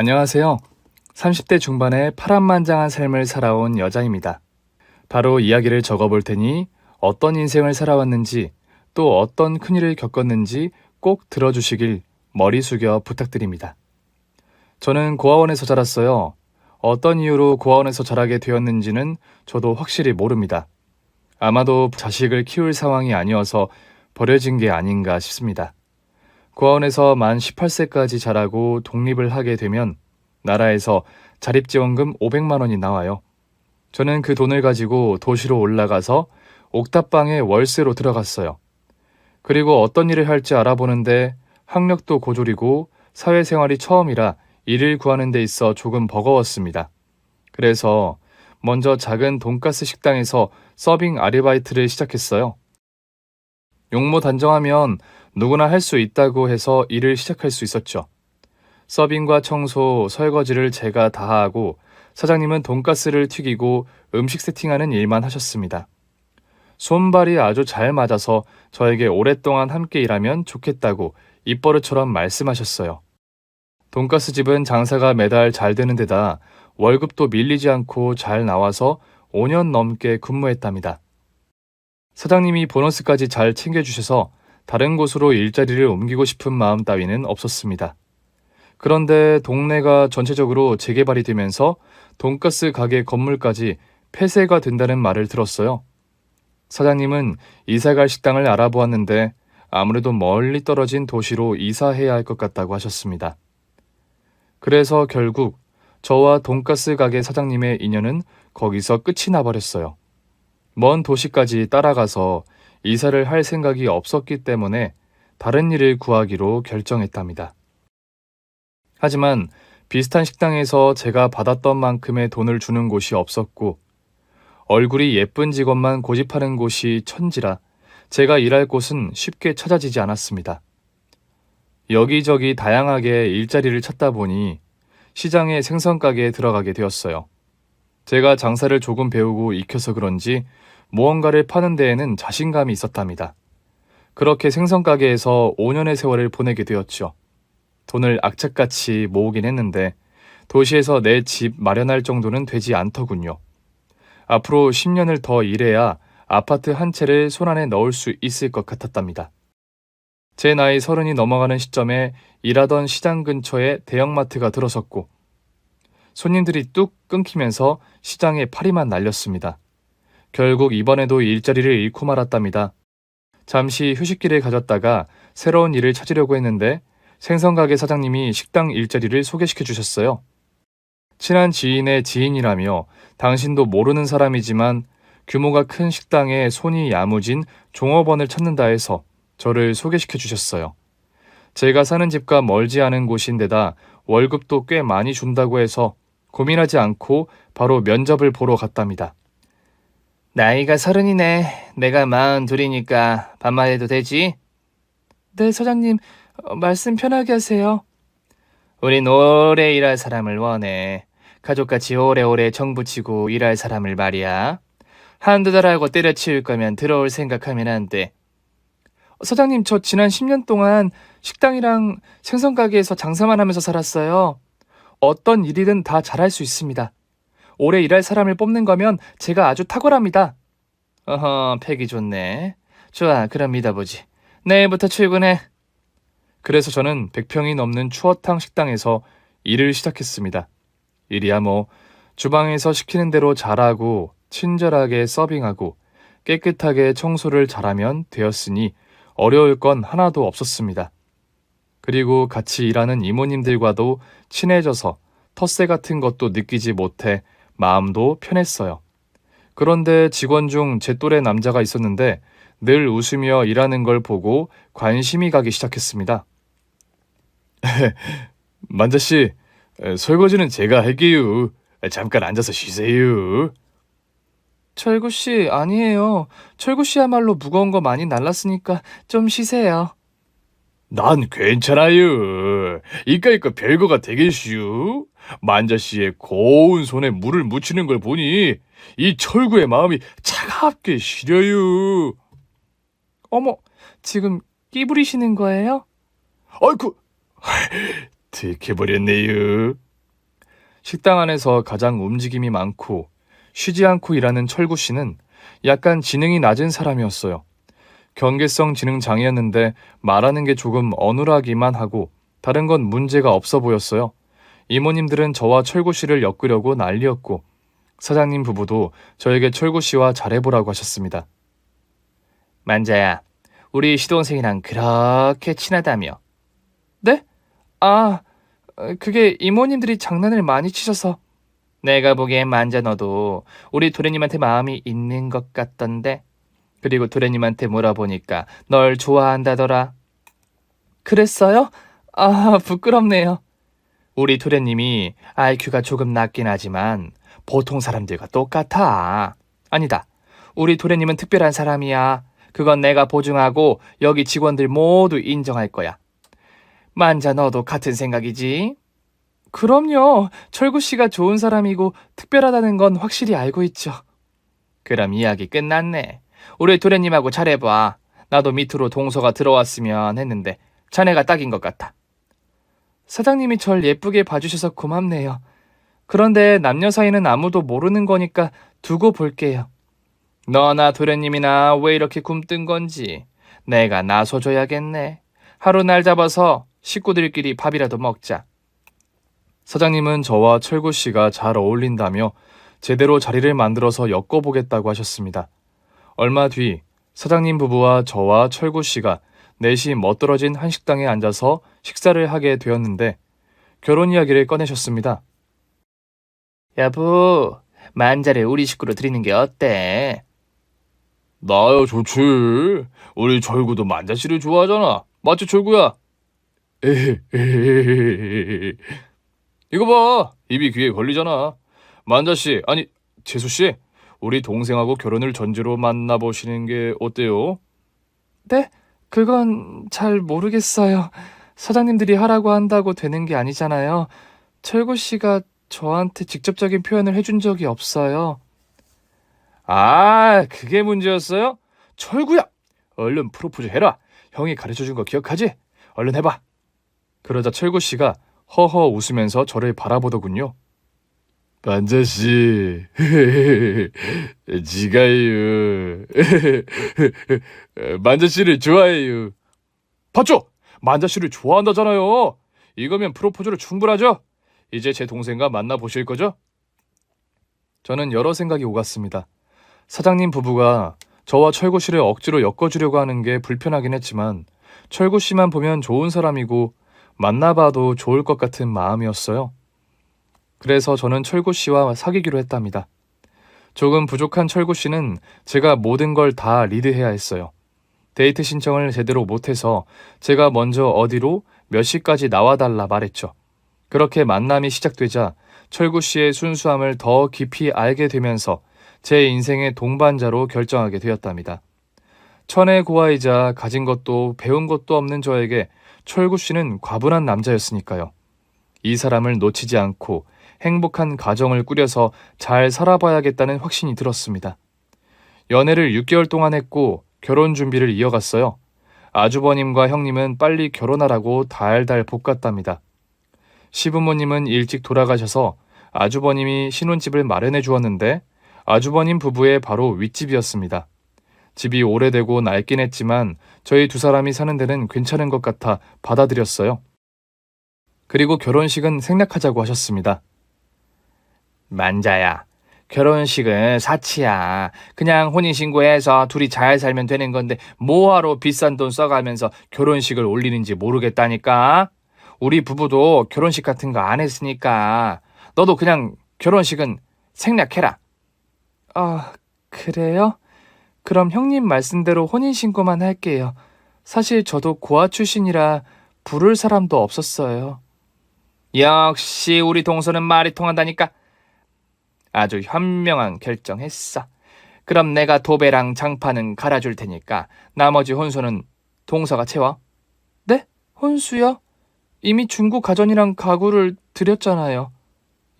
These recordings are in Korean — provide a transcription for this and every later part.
안녕하세요. 30대 중반의 파란만장한 삶을 살아온 여자입니다. 바로 이야기를 적어볼 테니 어떤 인생을 살아왔는지 또 어떤 큰일을 겪었는지 꼭 들어주시길 머리 숙여 부탁드립니다. 저는 고아원에서 자랐어요. 어떤 이유로 고아원에서 자라게 되었는지는 저도 확실히 모릅니다. 아마도 자식을 키울 상황이 아니어서 버려진 게 아닌가 싶습니다. 고아원에서 만 18세까지 자라고 독립을 하게 되면 나라에서 자립지원금 500만 원이 나와요. 저는 그 돈을 가지고 도시로 올라가서 옥탑방에 월세로 들어갔어요. 그리고 어떤 일을 할지 알아보는데 학력도 고졸이고 사회생활이 처음이라 일을 구하는 데 있어 조금 버거웠습니다. 그래서 먼저 작은 돈가스 식당에서 서빙 아르바이트를 시작했어요. 용모 단정하면 누구나 할 수 있다고 해서 일을 시작할 수 있었죠. 서빙과 청소, 설거지를 제가 다 하고 사장님은 돈가스를 튀기고 음식 세팅하는 일만 하셨습니다. 손발이 아주 잘 맞아서 저에게 오랫동안 함께 일하면 좋겠다고 입버릇처럼 말씀하셨어요. 돈가스 집은 장사가 매달 잘 되는 데다 월급도 밀리지 않고 잘 나와서 5년 넘게 근무했답니다. 사장님이 보너스까지 잘 챙겨주셔서 다른 곳으로 일자리를 옮기고 싶은 마음 따위는 없었습니다. 그런데 동네가 전체적으로 재개발이 되면서 돈가스 가게 건물까지 폐쇄가 된다는 말을 들었어요. 사장님은 이사갈 식당을 알아보았는데 아무래도 멀리 떨어진 도시로 이사해야 할 것 같다고 하셨습니다. 그래서 결국 저와 돈가스 가게 사장님의 인연은 거기서 끝이 나버렸어요. 먼 도시까지 따라가서 이사를 할 생각이 없었기 때문에 다른 일을 구하기로 결정했답니다. 하지만 비슷한 식당에서 제가 받았던 만큼의 돈을 주는 곳이 없었고 얼굴이 예쁜 직원만 고집하는 곳이 천지라 제가 일할 곳은 쉽게 찾아지지 않았습니다. 여기저기 다양하게 일자리를 찾다 보니 시장의 생선가게에 들어가게 되었어요. 제가 장사를 조금 배우고 익혀서 그런지 무언가를 파는 데에는 자신감이 있었답니다. 그렇게 생선가게에서 5년의 세월을 보내게 되었죠. 돈을 악착같이 모으긴 했는데 도시에서 내 집 마련할 정도는 되지 않더군요. 앞으로 10년을 더 일해야 아파트 한 채를 손안에 넣을 수 있을 것 같았답니다. 제 나이 30이 넘어가는 시점에 일하던 시장 근처에 대형마트가 들어섰고 손님들이 뚝 끊기면서 시장에 파리만 날렸습니다. 결국 이번에도 일자리를 잃고 말았답니다. 잠시 휴식기를 가졌다가 새로운 일을 찾으려고 했는데 생선가게 사장님이 식당 일자리를 소개시켜 주셨어요. 친한 지인의 지인이라며 당신도 모르는 사람이지만 규모가 큰 식당에 손이 야무진 종업원을 찾는다 해서 저를 소개시켜 주셨어요. 제가 사는 집과 멀지 않은 곳인데다 월급도 꽤 많이 준다고 해서 고민하지 않고 바로 면접을 보러 갔답니다. 나이가 30이네. 내가 42이니까 반말해도 되지? 네, 사장님. 말씀 편하게 하세요. 우린 오래 일할 사람을 원해. 가족같이 오래오래 정부치고 일할 사람을 말이야. 한두 달 하고 때려치울 거면 들어올 생각하면 안 돼. 사장님, 저 지난 10년 동안 식당이랑 생선가게에서 장사만 하면서 살았어요. 어떤 일이든 다 잘할 수 있습니다. 오래 일할 사람을 뽑는 거면 제가 아주 탁월합니다. 어허, 패기 좋네. 좋아, 그럼 믿어보지. 내일부터 출근해. 그래서 저는 100평이 넘는 추어탕 식당에서 일을 시작했습니다. 일이야 뭐 주방에서 시키는 대로 잘하고 친절하게 서빙하고 깨끗하게 청소를 잘하면 되었으니 어려울 건 하나도 없었습니다. 그리고 같이 일하는 이모님들과도 친해져서 텃세 같은 것도 느끼지 못해 마음도 편했어요. 그런데 직원 중 제 또래 남자가 있었는데 늘 웃으며 일하는 걸 보고 관심이 가기 시작했습니다. 만자씨, 설거지는 제가 할게요. 잠깐 앉아서 쉬세요. 철구씨, 아니에요. 철구씨야말로 무거운 거 많이 날랐으니까 좀 쉬세요. 난 괜찮아요. 이까이까 별거가 되겠슈. 만자씨의 고운 손에 물을 묻히는 걸 보니 이 철구의 마음이 차갑게 시려요. 어머, 지금 끼 부리시는 거예요? 아이쿠, 들켜버렸네요. 식당 안에서 가장 움직임이 많고 쉬지 않고 일하는 철구 씨는 약간 지능이 낮은 사람이었어요. 경계성 지능 장애였는데 말하는 게 조금 어눌하기만 하고 다른 건 문제가 없어 보였어요. 이모님들은 저와 철구 씨를 엮으려고 난리였고 사장님 부부도 저에게 철구 씨와 잘해보라고 하셨습니다. 만자야, 우리 시동생이랑 그렇게 친하다며. 네? 아, 그게 이모님들이 장난을 많이 치셔서. 내가 보기엔 만자 너도 우리 도련님한테 마음이 있는 것 같던데. 그리고 도련님한테 물어보니까 널 좋아한다더라. 그랬어요? 아, 부끄럽네요. 우리 도련님이 IQ가 조금 낮긴 하지만 보통 사람들과 똑같아. 아니다. 우리 도련님은 특별한 사람이야. 그건 내가 보증하고 여기 직원들 모두 인정할 거야. 만자 너도 같은 생각이지? 그럼요. 철구 씨가 좋은 사람이고 특별하다는 건 확실히 알고 있죠. 그럼 이야기 끝났네. 우리 도련님하고 잘해봐. 나도 밑으로 동서가 들어왔으면 했는데 자네가 딱인 것 같아. 사장님이 절 예쁘게 봐주셔서 고맙네요. 그런데 남녀 사이는 아무도 모르는 거니까 두고 볼게요. 너나 도련님이나 왜 이렇게 굼뜬 건지 내가 나서줘야겠네. 하루 날 잡아서 식구들끼리 밥이라도 먹자. 사장님은 저와 철구 씨가 잘 어울린다며 제대로 자리를 만들어서 엮어보겠다고 하셨습니다. 얼마 뒤 사장님 부부와 저와 철구 씨가 넷이 멋들어진 한식당에 앉아서 식사를 하게 되었는데 결혼 이야기를 꺼내셨습니다. 여보, 만자를 우리 식구로 드리는 게 어때? 나야 좋지. 우리 철구도 만자씨를 좋아하잖아. 맞지 철구야? 에헤헤헤헤. 이거 봐. 입이 귀에 걸리잖아. 만자씨, 아니 재수씨, 우리 동생하고 결혼을 전제로 만나보시는 게 어때요? 네? 그건 잘 모르겠어요. 사장님들이 하라고 한다고 되는 게 아니잖아요. 철구 씨가 저한테 직접적인 표현을 해준 적이 없어요. 아, 그게 문제였어요? 철구야! 얼른 프로포즈 해라. 형이 가르쳐준 거 기억하지? 얼른 해봐. 그러자 철구 씨가 허허 웃으면서 저를 바라보더군요. 만자씨, 지가요. 만자씨를 좋아해요. 봤죠? 만자씨를 좋아한다잖아요. 이거면 프로포즈로 충분하죠? 이제 제 동생과 만나보실 거죠? 저는 여러 생각이 오갔습니다. 사장님 부부가 저와 철구 씨를 억지로 엮어주려고 하는 게 불편하긴 했지만 철구 씨만 보면 좋은 사람이고 만나봐도 좋을 것 같은 마음이었어요. 그래서 저는 철구 씨와 사귀기로 했답니다. 조금 부족한 철구 씨는 제가 모든 걸 다 리드해야 했어요. 데이트 신청을 제대로 못해서 제가 먼저 어디로 몇 시까지 나와달라 말했죠. 그렇게 만남이 시작되자 철구 씨의 순수함을 더 깊이 알게 되면서 제 인생의 동반자로 결정하게 되었답니다. 천의 고아이자 가진 것도 배운 것도 없는 저에게 철구 씨는 과분한 남자였으니까요. 이 사람을 놓치지 않고 행복한 가정을 꾸려서 잘 살아봐야겠다는 확신이 들었습니다. 연애를 6개월 동안 했고 결혼 준비를 이어갔어요. 아주버님과 형님은 빨리 결혼하라고 달달 볶았답니다. 시부모님은 일찍 돌아가셔서 아주버님이 신혼집을 마련해 주었는데 아주버님 부부의 바로 윗집이었습니다. 집이 오래되고 낡긴 했지만 저희 두 사람이 사는 데는 괜찮은 것 같아 받아들였어요. 그리고 결혼식은 생략하자고 하셨습니다. 만자야, 결혼식은 사치야. 그냥 혼인신고해서 둘이 잘 살면 되는 건데 뭐하러 비싼 돈 써가면서 결혼식을 올리는지 모르겠다니까. 우리 부부도 결혼식 같은 거 안 했으니까 너도 그냥 결혼식은 생략해라. 아, 그래요? 그럼 형님 말씀대로 혼인신고만 할게요. 사실 저도 고아 출신이라 부를 사람도 없었어요. 역시 우리 동서는 말이 통한다니까. 아주 현명한 결정했어. 그럼 내가 도배랑 장판은 갈아줄 테니까 나머지 혼수는 동서가 채워. 네? 혼수요? 이미 중고 가전이랑 가구를 드렸잖아요.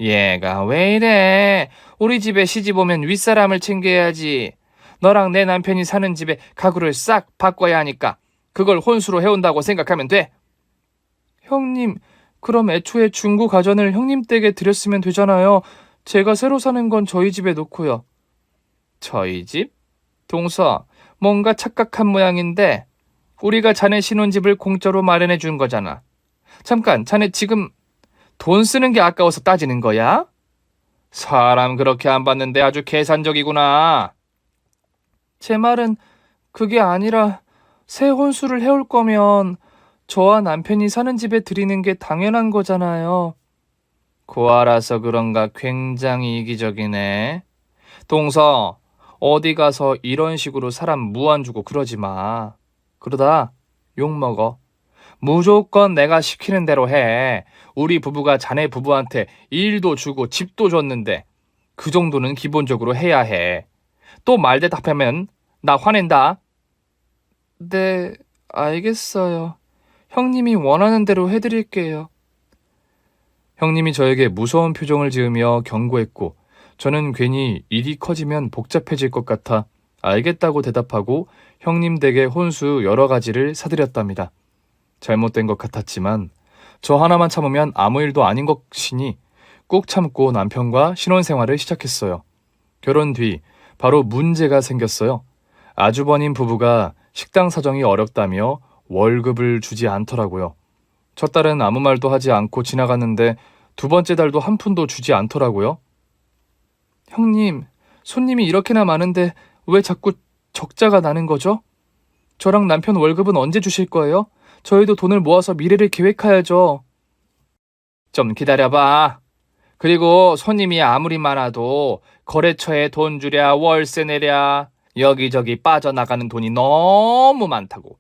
얘가 왜 이래? 우리 집에 시집 오면 윗사람을 챙겨야지. 너랑 내 남편이 사는 집에 가구를 싹 바꿔야 하니까 그걸 혼수로 해온다고 생각하면 돼. 형님, 그럼 애초에 중고 가전을 형님 댁에 드렸으면 되잖아요. 제가 새로 사는 건 저희 집에 놓고요. 저희 집? 동서, 뭔가 착각한 모양인데 우리가 자네 신혼집을 공짜로 마련해 준 거잖아. 잠깐, 자네 지금 돈 쓰는 게 아까워서 따지는 거야? 사람 그렇게 안 봤는데 아주 계산적이구나. 제 말은 그게 아니라 새 혼수를 해올 거면 저와 남편이 사는 집에 드리는 게 당연한 거잖아요. 고아라서 그런가 굉장히 이기적이네. 동서, 어디 가서 이런 식으로 사람 무안 주고 그러지 마. 그러다 욕먹어. 무조건 내가 시키는 대로 해. 우리 부부가 자네 부부한테 일도 주고 집도 줬는데 그 정도는 기본적으로 해야 해. 또 말대답하면 나 화낸다. 네, 알겠어요. 형님이 원하는 대로 해드릴게요. 형님이 저에게 무서운 표정을 지으며 경고했고 저는 괜히 일이 커지면 복잡해질 것 같아 알겠다고 대답하고 형님 댁에 혼수 여러 가지를 사드렸답니다. 잘못된 것 같았지만 저 하나만 참으면 아무 일도 아닌 것이니 꾹 참고 남편과 신혼생활을 시작했어요. 결혼 뒤 바로 문제가 생겼어요. 아주버님 부부가 식당 사정이 어렵다며 월급을 주지 않더라고요. 첫 달은 아무 말도 하지 않고 지나갔는데 두 번째 달도 한 푼도 주지 않더라고요. 형님, 손님이 이렇게나 많은데 왜 자꾸 적자가 나는 거죠? 저랑 남편 월급은 언제 주실 거예요? 저희도 돈을 모아서 미래를 계획해야죠. 좀 기다려봐. 그리고 손님이 아무리 많아도 거래처에 돈 주랴 월세 내랴 여기저기 빠져나가는 돈이 너무 많다고.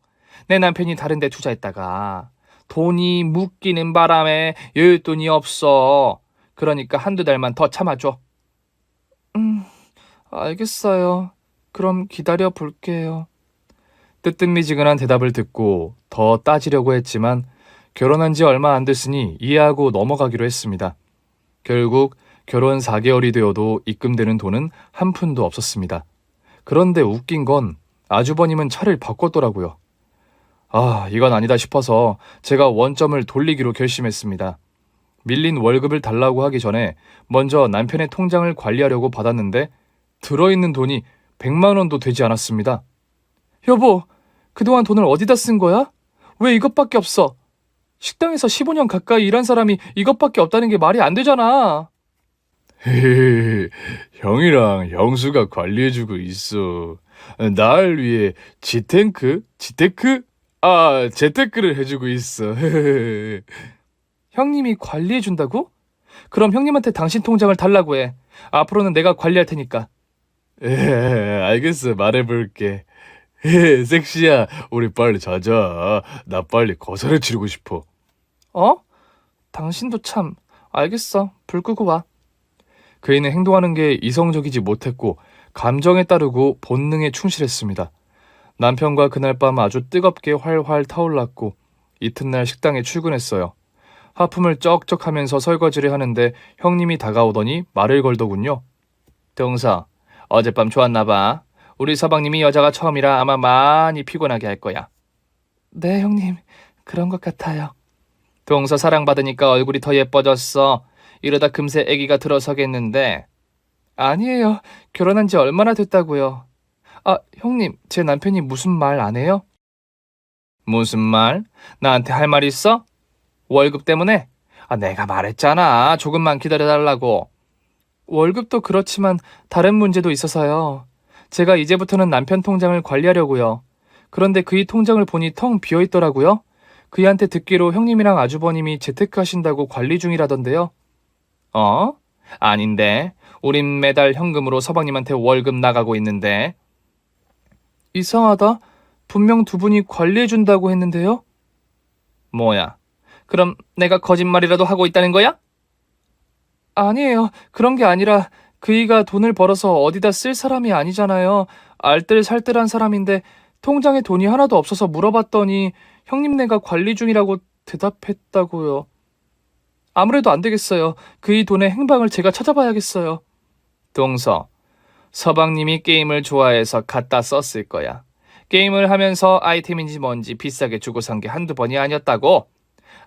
내 남편이 다른 데 투자했다가 돈이 묶이는 바람에 여윳돈이 없어. 그러니까 한두 달만 더 참아줘. 알겠어요. 그럼 기다려 볼게요. 뜨뜻미지근한 대답을 듣고 더 따지려고 했지만 결혼한 지 얼마 안 됐으니 이해하고 넘어가기로 했습니다. 결국 결혼 4개월이 되어도 입금되는 돈은 한 푼도 없었습니다. 그런데 웃긴 건 아주버님은 차를 바꿨더라고요. 아, 이건 아니다 싶어서 제가 원점을 돌리기로 결심했습니다. 밀린 월급을 달라고 하기 전에 먼저 남편의 통장을 관리하려고 받았는데 들어있는 돈이 100만 원도 되지 않았습니다. 여보, 그동안 돈을 어디다 쓴 거야? 왜 이것밖에 없어? 식당에서 15년 가까이 일한 사람이 이것밖에 없다는 게 말이 안 되잖아. 헤헤헤, 형이랑 형수가 관리해주고 있어. 날 위해 재테크를 해주고 있어. 형님이 관리해준다고? 그럼 형님한테 당신 통장을 달라고 해. 앞으로는 내가 관리할 테니까. 알겠어, 말해볼게. 섹시야, 우리 빨리 자자. 나 빨리 거사를 치르고 싶어. 어? 당신도 참. 알겠어, 불 끄고 와. 그이는 행동하는 게 이성적이지 못했고 감정에 따르고 본능에 충실했습니다. 남편과 그날 밤 아주 뜨겁게 활활 타올랐고 이튿날 식당에 출근했어요. 하품을 쩍쩍하면서 설거지를 하는데 형님이 다가오더니 말을 걸더군요. 동서, 어젯밤 좋았나 봐. 우리 서방님이 여자가 처음이라 아마 많이 피곤하게 할 거야. 네, 형님. 그런 것 같아요. 동서 사랑받으니까 얼굴이 더 예뻐졌어. 이러다 금세 아기가 들어서겠는데. 아니에요. 결혼한 지 얼마나 됐다고요. 아, 형님, 제 남편이 무슨 말 안 해요? 무슨 말? 나한테 할 말 있어? 월급 때문에? 아, 내가 말했잖아. 조금만 기다려달라고. 월급도 그렇지만 다른 문제도 있어서요. 제가 이제부터는 남편 통장을 관리하려고요. 그런데 그이 통장을 보니 텅 비어있더라고요. 그이한테 듣기로 형님이랑 아주버님이 재테크하신다고 관리 중이라던데요. 어? 아닌데. 우린 매달 현금으로 서방님한테 월급 나가고 있는데. 이상하다. 분명 두 분이 관리해준다고 했는데요. 뭐야? 그럼 내가 거짓말이라도 하고 있다는 거야? 아니에요. 그런 게 아니라 그이가 돈을 벌어서 어디다 쓸 사람이 아니잖아요. 알뜰살뜰한 사람인데 통장에 돈이 하나도 없어서 물어봤더니 형님네가 관리 중이라고 대답했다고요. 아무래도 안 되겠어요. 그이 돈의 행방을 제가 찾아봐야겠어요. 동서, 서방님이 게임을 좋아해서 갖다 썼을 거야. 게임을 하면서 아이템인지 뭔지 비싸게 주고 산 게 한두 번이 아니었다고.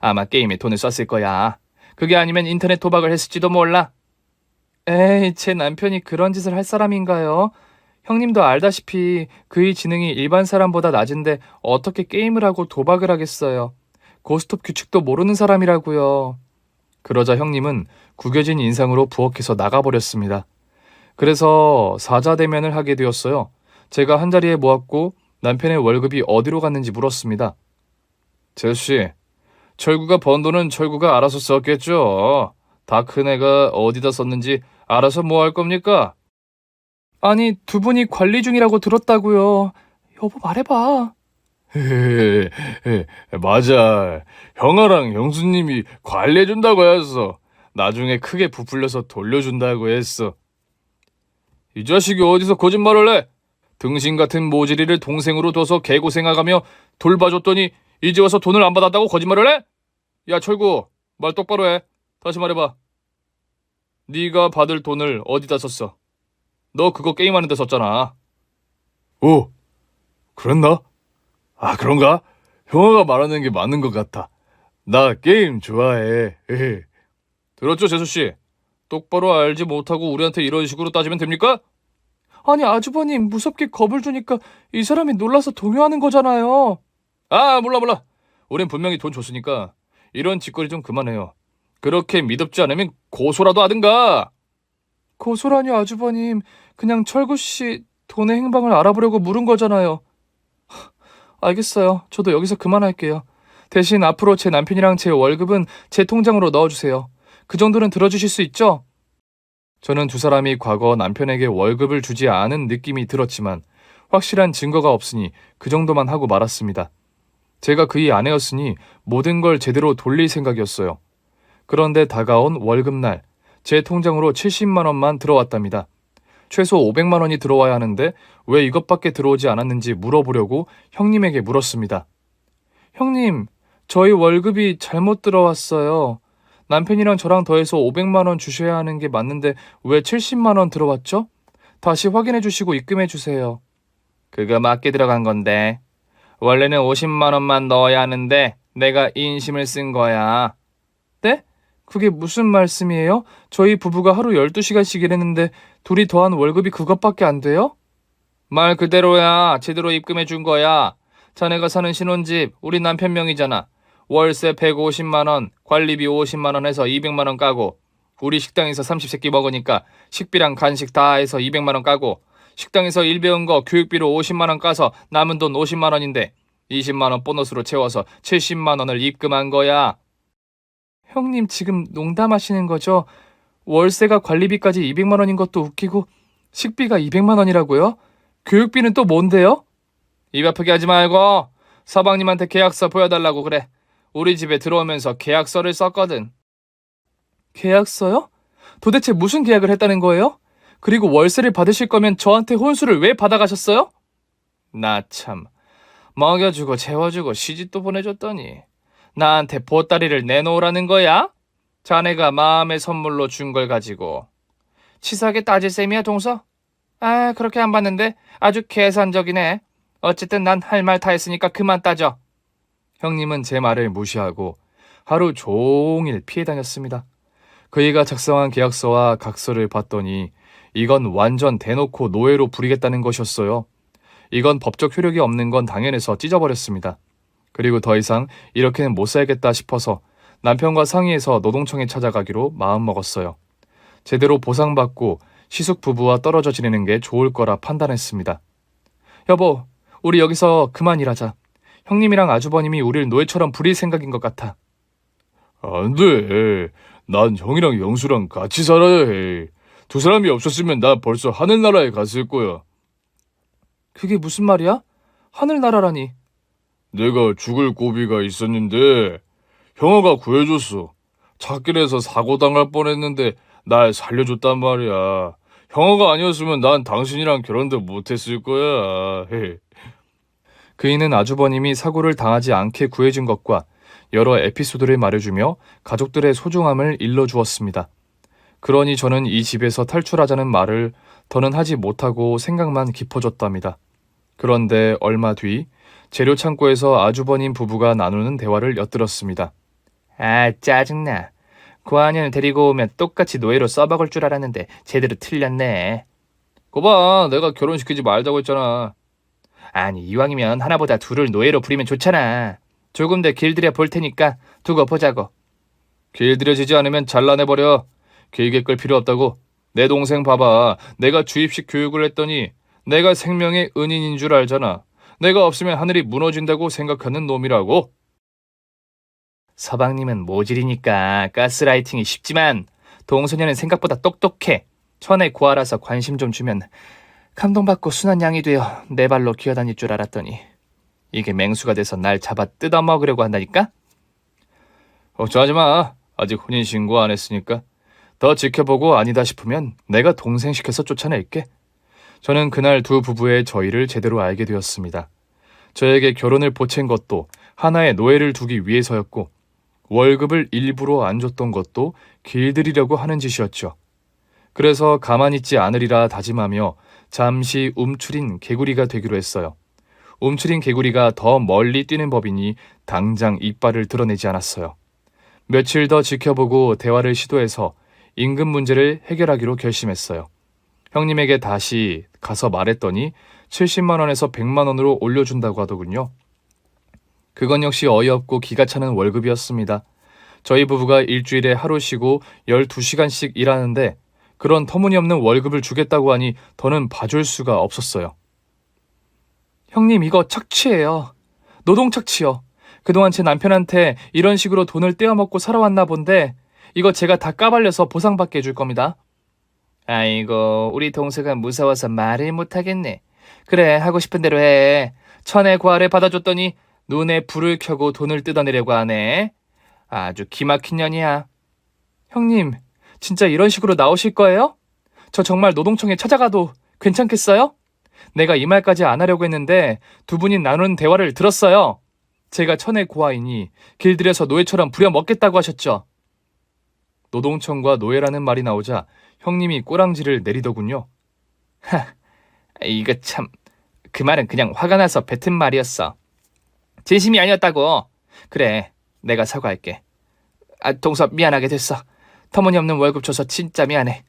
아마 게임에 돈을 썼을 거야. 그게 아니면 인터넷 도박을 했을지도 몰라. 에이, 제 남편이 그런 짓을 할 사람인가요? 형님도 알다시피 그의 지능이 일반 사람보다 낮은데 어떻게 게임을 하고 도박을 하겠어요. 고스톱 규칙도 모르는 사람이라고요. 그러자 형님은 구겨진 인상으로 부엌에서 나가버렸습니다. 그래서 사자대면을 하게 되었어요. 제가 한자리에 모았고 남편의 월급이 어디로 갔는지 물었습니다. 제수씨, 철구가 번 돈은 철구가 알아서 썼겠죠. 다 큰 애가 어디다 썼는지 알아서 뭐 할 겁니까? 아니, 두 분이 관리 중이라고 들었다고요. 여보, 말해봐. 맞아. 형아랑 형수님이 관리해준다고 했어. 나중에 크게 부풀려서 돌려준다고 했어. 이 자식이 어디서 거짓말을 해? 등신 같은 모질이를 동생으로 둬서 개고생하가며 돌봐줬더니 이제 와서 돈을 안 받았다고 거짓말을 해? 야, 철구, 말 똑바로 해. 다시 말해봐. 네가 받을 돈을 어디다 썼어? 너 그거 게임하는 데 썼잖아. 오, 그랬나? 아, 그런가? 형아가 말하는 게 맞는 것 같아. 나 게임 좋아해. 들었죠, 재수씨? 똑바로 알지 못하고 우리한테 이런 식으로 따지면 됩니까? 아니, 아주버님, 무섭게 겁을 주니까 이 사람이 놀라서 동요하는 거잖아요. 아, 몰라. 우린 분명히 돈 줬으니까 이런 짓거리 좀 그만해요. 그렇게 미덥지 않으면 고소라도 하든가. 고소라뇨, 아주버님. 그냥 철구씨 돈의 행방을 알아보려고 물은 거잖아요. 알겠어요. 저도 여기서 그만할게요. 대신 앞으로 제 남편이랑 제 월급은 제 통장으로 넣어주세요. 그 정도는 들어주실 수 있죠? 저는 두 사람이 과거 남편에게 월급을 주지 않은 느낌이 들었지만 확실한 증거가 없으니 그 정도만 하고 말았습니다. 제가 그의 아내였으니 모든 걸 제대로 돌릴 생각이었어요. 그런데 다가온 월급날, 제 통장으로 70만 원만 들어왔답니다. 최소 500만 원이 들어와야 하는데 왜 이것밖에 들어오지 않았는지 물어보려고 형님에게 물었습니다. 형님, 저희 월급이 잘못 들어왔어요. 남편이랑 저랑 더해서 500만 원 주셔야 하는 게 맞는데 왜 70만 원 들어왔죠? 다시 확인해 주시고 입금해 주세요. 그거 맞게 들어간 건데. 원래는 50만 원만 넣어야 하는데 내가 인심을 쓴 거야. 네? 그게 무슨 말씀이에요? 저희 부부가 하루 12시간씩 일했는데 둘이 더한 월급이 그것밖에 안 돼요? 말 그대로야. 제대로 입금해 준 거야. 자네가 사는 신혼집 우리 남편 명이잖아. 월세 150만 원, 관리비 50만 원 해서 200만 원 까고 우리 식당에서 30세끼 먹으니까 식비랑 간식 다 해서 200만 원 까고 식당에서 일 배운 거 교육비로 50만 원 까서 남은 돈 50만 원인데 20만 원 보너스로 채워서 70만 원을 입금한 거야. 형님 지금 농담하시는 거죠? 월세가 관리비까지 200만 원인 것도 웃기고 식비가 200만 원이라고요? 교육비는 또 뭔데요? 입 아프게 하지 말고 서방님한테 계약서 보여달라고 그래. 우리 집에 들어오면서 계약서를 썼거든. 계약서요? 도대체 무슨 계약을 했다는 거예요? 그리고 월세를 받으실 거면 저한테 혼수를 왜 받아가셨어요? 나 참, 먹여주고 재워주고 시집도 보내줬더니 나한테 보따리를 내놓으라는 거야? 자네가 마음의 선물로 준 걸 가지고 치사하게 따질 셈이야, 동서? 아, 그렇게 안 봤는데 아주 계산적이네. 어쨌든 난 할 말 다 했으니까 그만 따져. 형님은 제 말을 무시하고 하루 종일 피해 다녔습니다. 그이가 작성한 계약서와 각서를 봤더니 이건 완전 대놓고 노예로 부리겠다는 것이었어요. 이건 법적 효력이 없는 건 당연해서 찢어버렸습니다. 그리고 더 이상 이렇게는 못 살겠다 싶어서 남편과 상의해서 노동청에 찾아가기로 마음먹었어요. 제대로 보상받고 시숙 부부와 떨어져 지내는 게 좋을 거라 판단했습니다. 여보, 우리 여기서 그만 일하자. 형님이랑 아주버님이 우릴 노예처럼 부릴 생각인 것 같아. 안 돼. 난 형이랑 영수랑 같이 살아야 해. 두 사람이 없었으면 나 벌써 하늘나라에 갔을 거야. 그게 무슨 말이야? 하늘나라라니. 내가 죽을 고비가 있었는데 형아가 구해줬어. 찾길에서 사고 당할 뻔했는데 날 살려줬단 말이야. 형아가 아니었으면 난 당신이랑 결혼도 못했을 거야. 그이는 아주버님이 사고를 당하지 않게 구해준 것과 여러 에피소드를 말해주며 가족들의 소중함을 일러주었습니다. 그러니 저는 이 집에서 탈출하자는 말을 더는 하지 못하고 생각만 깊어졌답니다. 그런데 얼마 뒤 재료 창고에서 아주버님 부부가 나누는 대화를 엿들었습니다. 아, 짜증나. 고아년을 데리고 오면 똑같이 노예로 써먹을 줄 알았는데 제대로 틀렸네. 거봐, 내가 결혼시키지 말자고 했잖아. 아니, 이왕이면 하나보다 둘을 노예로 부리면 좋잖아. 조금 더 길들여 볼 테니까 두고 보자고. 길들여지지 않으면 잘라내버려. 길게 끌 필요 없다고. 내 동생 봐봐. 내가 주입식 교육을 했더니 내가 생명의 은인인 줄 알잖아. 내가 없으면 하늘이 무너진다고 생각하는 놈이라고. 서방님은 모질이니까 가스라이팅이 쉽지만 동소년은 생각보다 똑똑해. 천의 고아라서 관심 좀 주면 감동받고 순한 양이 되어 내 발로 기어다닐 줄 알았더니 이게 맹수가 돼서 날 잡아 뜯어먹으려고 한다니까? 걱정하지 마. 아직 혼인신고 안 했으니까. 더 지켜보고 아니다 싶으면 내가 동생 시켜서 쫓아낼게. 저는 그날 두 부부의 저희를 제대로 알게 되었습니다. 저에게 결혼을 보챈 것도 하나의 노예를 두기 위해서였고 월급을 일부러 안 줬던 것도 길들이려고 하는 짓이었죠. 그래서 가만히 있지 않으리라 다짐하며 잠시 움츠린 개구리가 되기로 했어요. 움츠린 개구리가 더 멀리 뛰는 법이니 당장 이빨을 드러내지 않았어요. 며칠 더 지켜보고 대화를 시도해서 임금 문제를 해결하기로 결심했어요. 형님에게 다시 가서 말했더니 70만 원에서 100만 원으로 올려준다고 하더군요. 그건 역시 어이없고 기가 차는 월급이었습니다. 저희 부부가 일주일에 하루 쉬고 12시간씩 일하는데 그런 터무니없는 월급을 주겠다고 하니 더는 봐줄 수가 없었어요. 형님, 이거 착취예요. 노동착취요. 그동안 제 남편한테 이런 식으로 돈을 떼어먹고 살아왔나 본데 이거 제가 다 까발려서 보상받게 해줄 겁니다. 아이고, 우리 동생은 무서워서 말을 못하겠네. 그래, 하고 싶은 대로 해. 천의 고아를 받아줬더니 눈에 불을 켜고 돈을 뜯어내려고 하네. 아주 기막힌 년이야. 형님, 진짜 이런 식으로 나오실 거예요? 저 정말 노동청에 찾아가도 괜찮겠어요? 내가 이 말까지 안 하려고 했는데 두 분이 나누는 대화를 들었어요. 제가 천의 고아이니 길들여서 노예처럼 부려먹겠다고 하셨죠. 노동청과 노예라는 말이 나오자 형님이 꼬랑지를 내리더군요. 이거 참, 그 말은 그냥 화가 나서 뱉은 말이었어. 진심이 아니었다고. 그래, 내가 사과할게. 아, 동섭, 미안하게 됐어. 터무니없는 월급 줘서 진짜 미안해.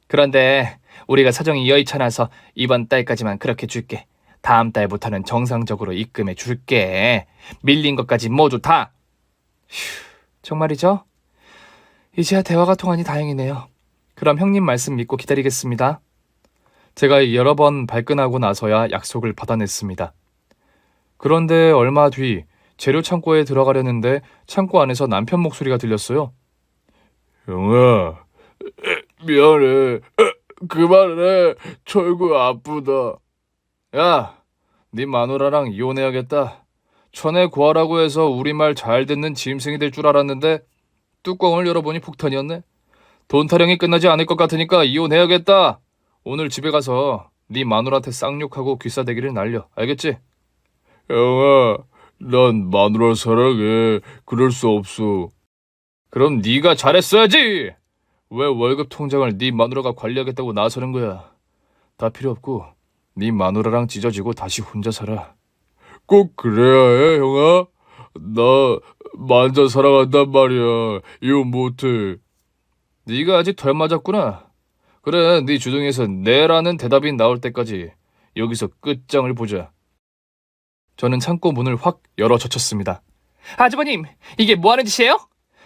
그런데 우리가 사정이 여의찮아서 이번 달까지만 그렇게 줄게. 다음 달부터는 정상적으로 입금해 줄게. 밀린 것까지 모두 다. 휴, 정말이죠? 이제야 대화가 통하니 다행이네요. 그럼 형님 말씀 믿고 기다리겠습니다. 제가 여러 번 발끈하고 나서야 약속을 받아냈습니다. 그런데 얼마 뒤 재료 창고에 들어가려는데 창고 안에서 남편 목소리가 들렸어요. 형아, 미안해. 그만해. 철구 아프다. 야, 네 마누라랑 이혼해야겠다. 천의 고아라고 해서 우리 말 잘 듣는 짐승이 될 줄 알았는데 뚜껑을 열어보니 폭탄이었네. 돈 타령이 끝나지 않을 것 같으니까 이혼해야겠다. 오늘 집에 가서 네 마누라한테 쌍욕하고 귀싸대기를 날려. 알겠지? 형아, 난 마누라 사랑해. 그럴 수 없어. 그럼 네가 잘했어야지. 왜 월급 통장을 네 마누라가 관리하겠다고 나서는 거야. 다 필요 없고 네 마누라랑 찢어지고 다시 혼자 살아. 꼭 그래야 해, 형아? 나 만자 사랑한단 말이야. 이혼 못해. 네가 아직 덜 맞았구나. 그래, 네 주둥이에서 네라는 대답이 나올 때까지 여기서 끝장을 보자. 저는 창고 문을 확 열어 젖혔습니다. 아주버님, 이게 뭐 하는 짓이에요?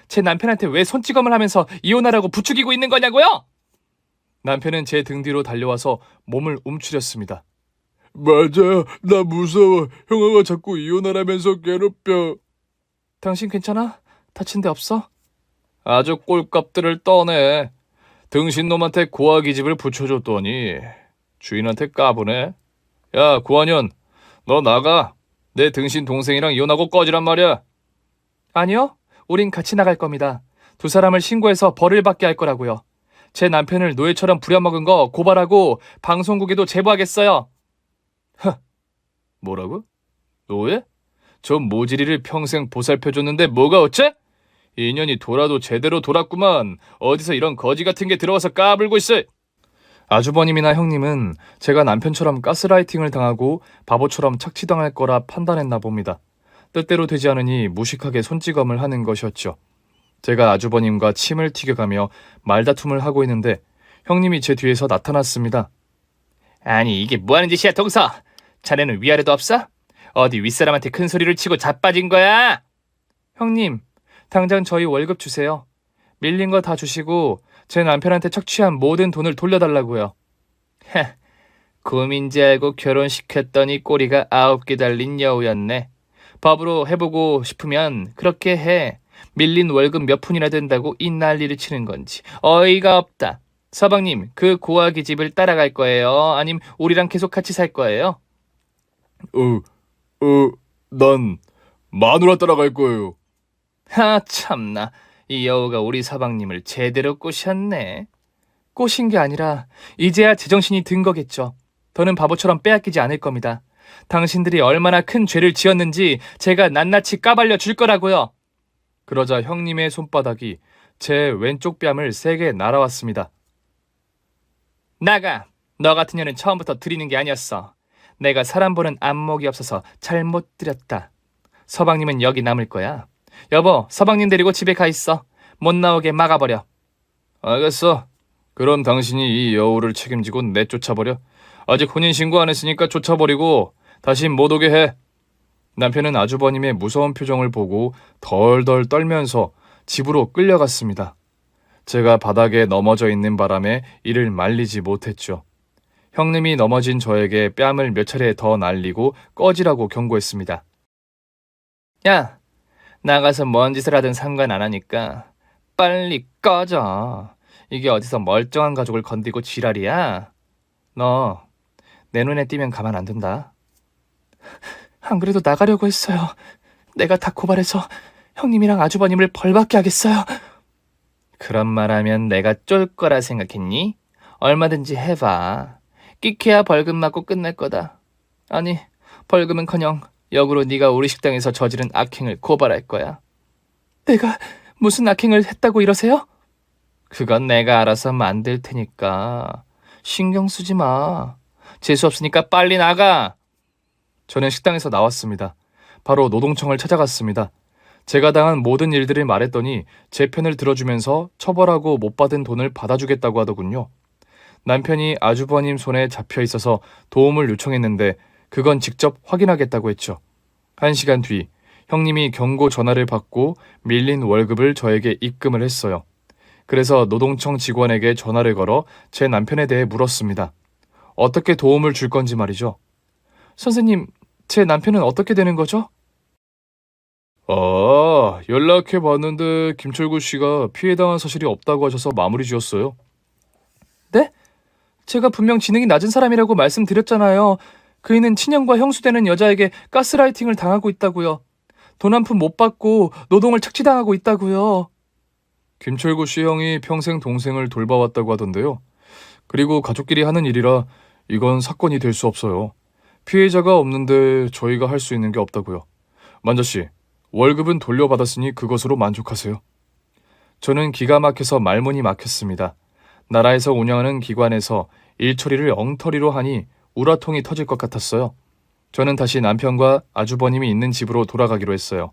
제 남편한테 왜 손찌검을 하면서 이혼하라고 부추기고 있는 거냐고요? 남편은 제 등 뒤로 달려와서 몸을 움츠렸습니다. 맞아, 나 무서워. 형아가 자꾸 이혼하라면서 괴롭혀. 당신 괜찮아? 다친 데 없어? 아주 꼴값들을 떠네. 등신놈한테 고아기집을 붙여줬더니 주인한테 까부네. 야, 고아년, 너 나가. 내 등신 동생이랑 이혼하고 꺼지란 말이야. 아니요, 우린 같이 나갈 겁니다. 두 사람을 신고해서 벌을 받게 할 거라고요. 제 남편을 노예처럼 부려먹은 거 고발하고 방송국에도 제보하겠어요. 뭐라고? 노예? 저 모지리를 평생 보살펴줬는데 뭐가 어째? 인연이 돌아도 제대로 돌았구만. 어디서 이런 거지 같은 게 들어와서 까불고 있어. 아주버님이나 형님은 제가 남편처럼 가스라이팅을 당하고 바보처럼 착취당할 거라 판단했나 봅니다. 뜻대로 되지 않으니 무식하게 손찌검을 하는 것이었죠. 제가 아주버님과 침을 튀겨가며 말다툼을 하고 있는데 형님이 제 뒤에서 나타났습니다. 아니, 이게 뭐하는 짓이야, 동서? 자네는 위아래도 없어? 어디 윗사람한테 큰 소리를 치고 자빠진 거야? 형님, 당장 저희 월급 주세요. 밀린 거 다 주시고 제 남편한테 착취한 모든 돈을 돌려달라고요. 헤, 고민지 알고 결혼시켰더니 꼬리가 9개 달린 여우였네. 법으로 해보고 싶으면 그렇게 해. 밀린 월급 몇 푼이나 된다고 이 난리를 치는 건지 어이가 없다. 서방님, 그 고아기 집을 따라갈 거예요? 아님 우리랑 계속 같이 살 거예요? 난 마누라 따라갈 거예요. 하, 참나. 이 여우가 우리 서방님을 제대로 꼬셨네. 꼬신 게 아니라 이제야 제정신이 든 거겠죠. 더는 바보처럼 빼앗기지 않을 겁니다. 당신들이 얼마나 큰 죄를 지었는지 제가 낱낱이 까발려 줄 거라고요. 그러자 형님의 손바닥이 제 왼쪽 뺨을 세게 날아왔습니다. 나가. 너 같은 년은 처음부터 드리는 게 아니었어. 내가 사람 보는 안목이 없어서 잘못 드렸다. 서방님은 여기 남을 거야. 여보, 서방님 데리고 집에 가 있어. 못 나오게 막아버려. 알겠어. 그럼 당신이 이 여우를 책임지고 내쫓아버려. 아직 혼인신고 안 했으니까 쫓아버리고 다시 못 오게 해. 남편은 아주버님의 무서운 표정을 보고 덜덜 떨면서 집으로 끌려갔습니다. 제가 바닥에 넘어져 있는 바람에 이를 말리지 못했죠. 형님이 넘어진 저에게 뺨을 몇 차례 더 날리고 꺼지라고 경고했습니다. 야, 나가서 뭔 짓을 하든 상관 안 하니까 빨리 꺼져. 이게 어디서 멀쩡한 가족을 건드리고 지랄이야? 너 내 눈에 띄면 가만 안 둔다. 안 그래도 나가려고 했어요. 내가 다 고발해서 형님이랑 아주버님을 벌받게 하겠어요. 그런 말하면 내가 쫄 거라 생각했니? 얼마든지 해봐. 끼케야 벌금 맞고 끝날 거다. 아니, 벌금은커녕 역으로 네가 우리 식당에서 저지른 악행을 고발할 거야. 내가 무슨 악행을 했다고 이러세요? 그건 내가 알아서 만들 테니까 신경 쓰지 마. 재수 없으니까 빨리 나가. 저는 식당에서 나왔습니다. 바로 노동청을 찾아갔습니다. 제가 당한 모든 일들을 말했더니 제 편을 들어주면서 처벌하고 못 받은 돈을 받아주겠다고 하더군요. 남편이 아주버님 손에 잡혀 있어서 도움을 요청했는데 그건 직접 확인하겠다고 했죠. 1시간 뒤 형님이 경고 전화를 받고 밀린 월급을 저에게 입금을 했어요. 그래서 노동청 직원에게 전화를 걸어 제 남편에 대해 물었습니다. 어떻게 도움을 줄 건지 말이죠. 선생님, 제 남편은 어떻게 되는 거죠? 연락해봤는데 김철구 씨가 피해당한 사실이 없다고 하셔서 마무리 지었어요. 네? 제가 분명 지능이 낮은 사람이라고 말씀드렸잖아요. 그이는 친형과 형수 되는 여자에게 가스라이팅을 당하고 있다고요. 돈 한 푼 못 받고 노동을 착취당하고 있다고요. 김철구 씨 형이 평생 동생을 돌봐왔다고 하던데요. 그리고 가족끼리 하는 일이라 이건 사건이 될 수 없어요. 피해자가 없는데 저희가 할 수 있는 게 없다고요. 만자 씨, 월급은 돌려받았으니 그것으로 만족하세요. 저는 기가 막혀서 말문이 막혔습니다. 나라에서 운영하는 기관에서 일 처리를 엉터리로 하니 우라통이 터질 것 같았어요. 저는 다시 남편과 아주버님이 있는 집으로 돌아가기로 했어요.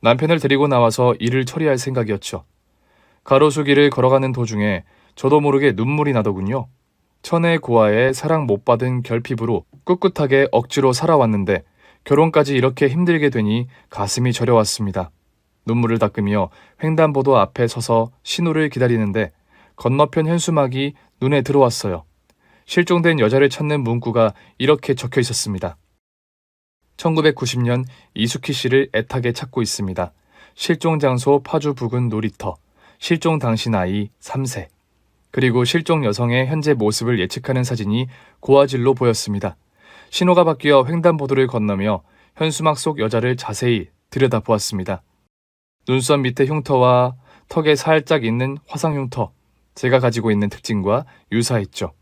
남편을 데리고 나와서 일을 처리할 생각이었죠. 가로수길을 걸어가는 도중에 저도 모르게 눈물이 나더군요. 천의 고아에 사랑 못 받은 결핍으로 꿋꿋하게 억지로 살아왔는데 결혼까지 이렇게 힘들게 되니 가슴이 저려왔습니다. 눈물을 닦으며 횡단보도 앞에 서서 신호를 기다리는데 건너편 현수막이 눈에 들어왔어요. 실종된 여자를 찾는 문구가 이렇게 적혀 있었습니다. 1990년 이수키 씨를 애타게 찾고 있습니다. 실종 장소 파주 부근 놀이터. 실종 당시 나이 3세. 그리고 실종 여성의 현재 모습을 예측하는 사진이 고화질로 보였습니다. 신호가 바뀌어 횡단보도를 건너며 현수막 속 여자를 자세히 들여다보았습니다. 눈썹 밑에 흉터와 턱에 살짝 있는 화상 흉터, 제가 가지고 있는 특징과 유사했죠.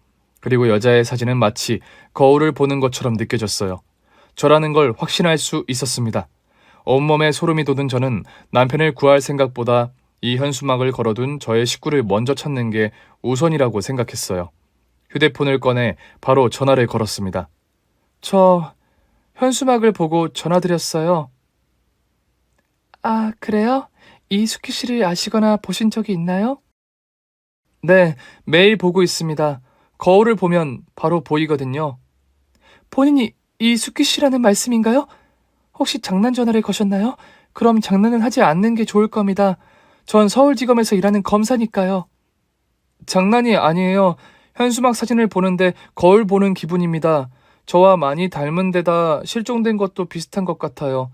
그리고 여자의 사진은 마치 거울을 보는 것처럼 느껴졌어요. 저라는 걸 확신할 수 있었습니다. 온몸에 소름이 돋은 저는 남편을 구할 생각보다 이 현수막을 걸어둔 저의 식구를 먼저 찾는 게 우선이라고 생각했어요. 휴대폰을 꺼내 바로 전화를 걸었습니다. 저 현수막을 보고 전화드렸어요. 아, 그래요? 이수키 씨를 아시거나 보신 적이 있나요? 네, 매일 보고 있습니다. 거울을 보면 바로 보이거든요. 본인이 이수키 씨라는 말씀인가요? 혹시 장난 전화를 거셨나요? 그럼 장난은 하지 않는 게 좋을 겁니다. 전 서울지검에서 일하는 검사니까요. 장난이 아니에요. 현수막 사진을 보는데 거울 보는 기분입니다. 저와 많이 닮은 데다 실종된 것도 비슷한 것 같아요.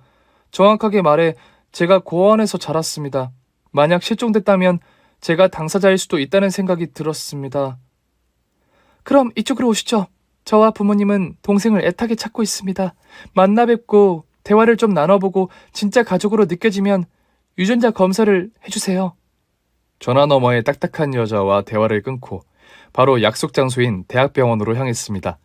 정확하게 말해 제가 고아원에서 자랐습니다. 만약 실종됐다면 제가 당사자일 수도 있다는 생각이 들었습니다. 그럼 이쪽으로 오시죠. 저와 부모님은 동생을 애타게 찾고 있습니다. 만나 뵙고 대화를 좀 나눠보고 진짜 가족으로 느껴지면 유전자 검사를 해주세요. 전화 너머의 딱딱한 여자와 대화를 끊고 바로 약속 장소인 대학병원으로 향했습니다.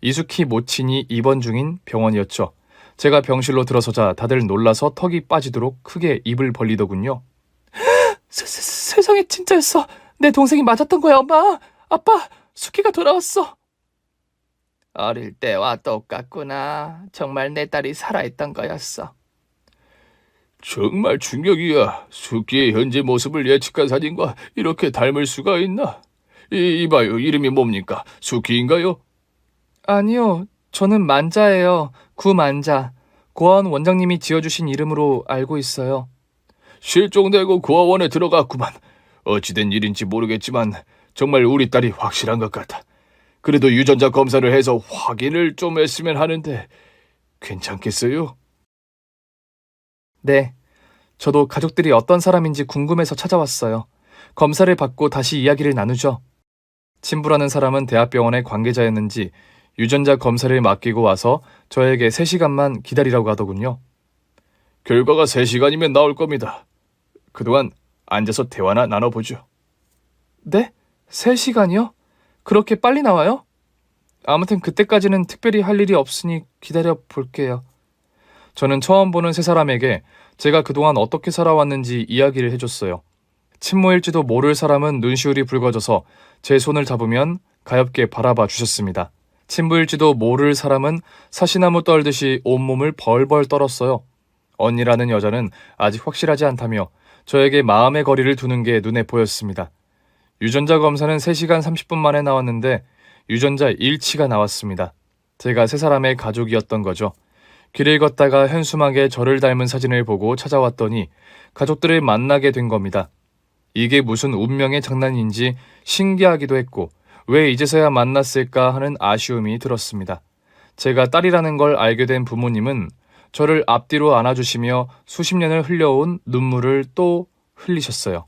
이수키 모친이 입원 중인 병원이었죠. 제가 병실로 들어서자 다들 놀라서 턱이 빠지도록 크게 입을 벌리더군요. 세상에 진짜였어. 내 동생이 맞았던 거야, 엄마. 아빠, 수키가 돌아왔어. 어릴 때와 똑같구나. 정말 내 딸이 살아있던 거였어. 정말 충격이야. 수키의 현재 모습을 예측한 사진과 이렇게 닮을 수가 있나? 이봐요, 이름이 뭡니까? 수키인가요? 아니요, 저는 만자예요. 구만자. 고아원 원장님이 지어주신 이름으로 알고 있어요. 실종되고 고아원에 들어갔구만. 어찌된 일인지 모르겠지만 정말 우리 딸이 확실한 것 같아. 그래도 유전자 검사를 해서 확인을 좀 했으면 하는데 괜찮겠어요? 네, 저도 가족들이 어떤 사람인지 궁금해서 찾아왔어요. 검사를 받고 다시 이야기를 나누죠. 친부라는 사람은 대학병원의 관계자였는지 유전자 검사를 맡기고 와서 저에게 3시간만 기다리라고 하더군요. 결과가 3시간이면 나올 겁니다. 그동안 앉아서 대화나 나눠보죠. 네? 3시간이요? 그렇게 빨리 나와요? 아무튼 그때까지는 특별히 할 일이 없으니 기다려 볼게요. 저는 처음 보는 세 사람에게 제가 그동안 어떻게 살아왔는지 이야기를 해줬어요. 친모일지도 모를 사람은 눈시울이 붉어져서 제 손을 잡으면 가엽게 바라봐 주셨습니다. 친부일지도 모를 사람은 사시나무 떨듯이 온몸을 벌벌 떨었어요. 언니라는 여자는 아직 확실하지 않다며 저에게 마음의 거리를 두는 게 눈에 보였습니다. 유전자 검사는 3시간 30분 만에 나왔는데 유전자 일치가 나왔습니다. 제가 세 사람의 가족이었던 거죠. 길을 걷다가 현수막에 저를 닮은 사진을 보고 찾아왔더니 가족들을 만나게 된 겁니다. 이게 무슨 운명의 장난인지 신기하기도 했고 왜 이제서야 만났을까 하는 아쉬움이 들었습니다. 제가 딸이라는 걸 알게 된 부모님은 저를 앞뒤로 안아주시며 수십 년을 흘려온 눈물을 또 흘리셨어요.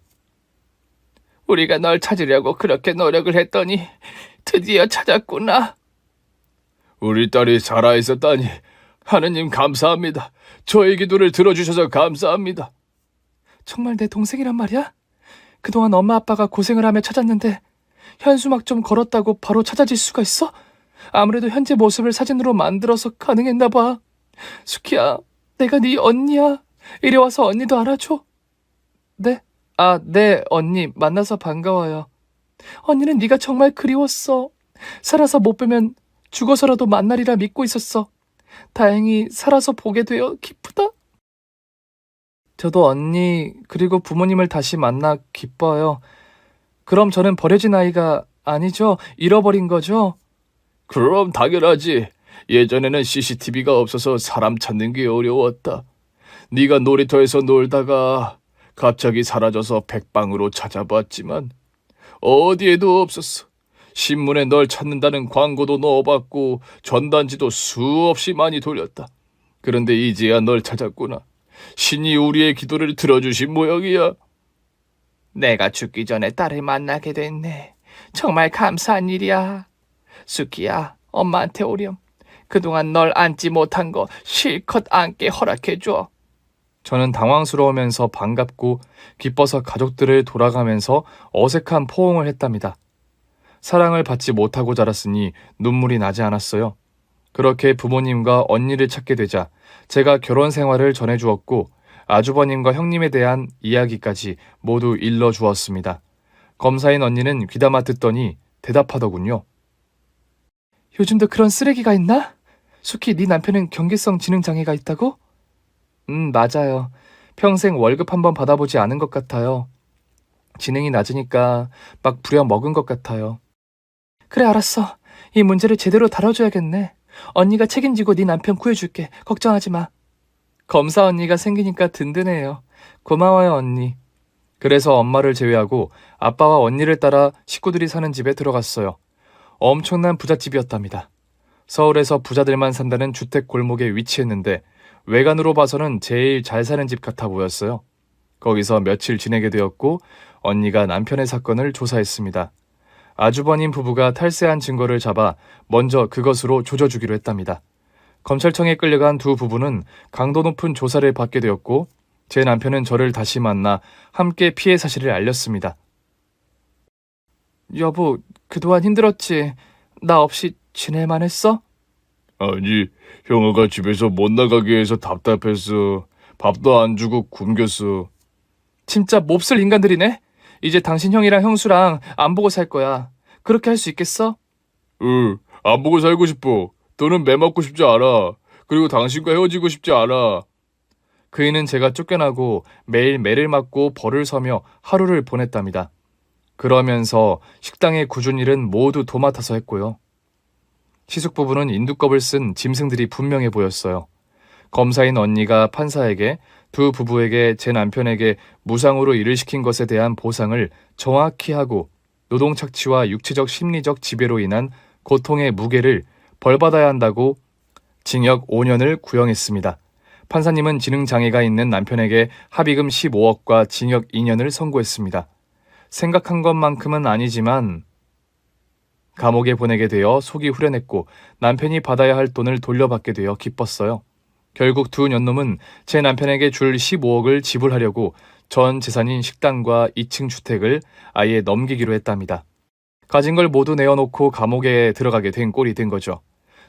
우리가 널 찾으려고 그렇게 노력을 했더니 드디어 찾았구나. 우리 딸이 살아있었다니 하느님 감사합니다. 저의 기도를 들어주셔서 감사합니다. 정말 내 동생이란 말이야? 그동안 엄마 아빠가 고생을 하며 찾았는데 현수막 좀 걸었다고 바로 찾아질 수가 있어? 아무래도 현재 모습을 사진으로 만들어서 가능했나 봐. 수키야, 내가 네 언니야. 이리 와서 언니도 알아줘. 네? 네, 언니. 만나서 반가워요. 언니는 네가 정말 그리웠어. 살아서 못 뵈면 죽어서라도 만나리라 믿고 있었어. 다행히 살아서 보게 되어 기쁘다. 저도 언니 그리고 부모님을 다시 만나 기뻐요. 그럼 저는 버려진 아이가 아니죠? 잃어버린 거죠? 그럼 당연하지. 예전에는 CCTV가 없어서 사람 찾는 게 어려웠다. 네가 놀이터에서 놀다가 갑자기 사라져서 백방으로 찾아봤지만 어디에도 없었어. 신문에 널 찾는다는 광고도 넣어봤고 전단지도 수없이 많이 돌렸다. 그런데 이제야 널 찾았구나. 신이 우리의 기도를 들어주신 모양이야. 내가 죽기 전에 딸을 만나게 됐네. 정말 감사한 일이야. 수키야, 엄마한테 오렴. 그동안 널 안지 못한 거 실컷 안게 허락해줘. 저는 당황스러우면서 반갑고 기뻐서 가족들을 돌아가면서 어색한 포옹을 했답니다. 사랑을 받지 못하고 자랐으니 눈물이 나지 않았어요. 그렇게 부모님과 언니를 찾게 되자 제가 결혼 생활을 전해주었고 아주버님과 형님에 대한 이야기까지 모두 일러주었습니다. 검사인 언니는 귀담아 듣더니 대답하더군요. 요즘도 그런 쓰레기가 있나? 수키, 네 남편은 경계성 지능 장애가 있다고? 맞아요. 평생 월급 한번 받아보지 않은 것 같아요. 지능이 낮으니까 막 부려먹은 것 같아요. 그래, 알았어. 이 문제를 제대로 다뤄줘야겠네. 언니가 책임지고 네 남편 구해줄게. 걱정하지 마. 검사 언니가 생기니까 든든해요. 고마워요, 언니. 그래서 엄마를 제외하고 아빠와 언니를 따라 식구들이 사는 집에 들어갔어요. 엄청난 부잣집이었답니다. 서울에서 부자들만 산다는 주택 골목에 위치했는데 외관으로 봐서는 제일 잘 사는 집 같아 보였어요. 거기서 며칠 지내게 되었고 언니가 남편의 사건을 조사했습니다. 아주버님 부부가 탈세한 증거를 잡아 먼저 그것으로 조져주기로 했답니다. 검찰청에 끌려간 두 부부는 강도 높은 조사를 받게 되었고 제 남편은 저를 다시 만나 함께 피해 사실을 알렸습니다. 여보, 그동안 힘들었지? 나 없이 지낼만 했어? 아니, 형아가 집에서 못 나가게 해서 답답했어. 밥도 안 주고 굶겼어. 진짜 몹쓸 인간들이네? 이제 당신 형이랑 형수랑 안 보고 살 거야. 그렇게 할 수 있겠어? 응, 안 보고 살고 싶어. 너는 매 맞고 싶지 않아. 그리고 당신과 헤어지고 싶지 않아. 그이는 제가 쫓겨나고 매일 매를 맞고 벌을 서며 하루를 보냈답니다. 그러면서 식당의 굳은 일은 모두 도맡아서 했고요. 시숙 부부는 인두껍을 쓴 짐승들이 분명해 보였어요. 검사인 언니가 판사에게 두 부부에게 제 남편에게 무상으로 일을 시킨 것에 대한 보상을 정확히 하고 노동착취와 육체적 심리적 지배로 인한 고통의 무게를 벌받아야 한다고 징역 5년을 구형했습니다. 판사님은 지능장애가 있는 남편에게 합의금 15억과 징역 2년을 선고했습니다. 생각한 것만큼은 아니지만 감옥에 보내게 되어 속이 후련했고 남편이 받아야 할 돈을 돌려받게 되어 기뻤어요. 결국 두 년놈은 제 남편에게 줄 15억을 지불하려고 전 재산인 식당과 2층 주택을 아예 넘기기로 했답니다. 가진 걸 모두 내어놓고 감옥에 들어가게 된 꼴이 된 거죠.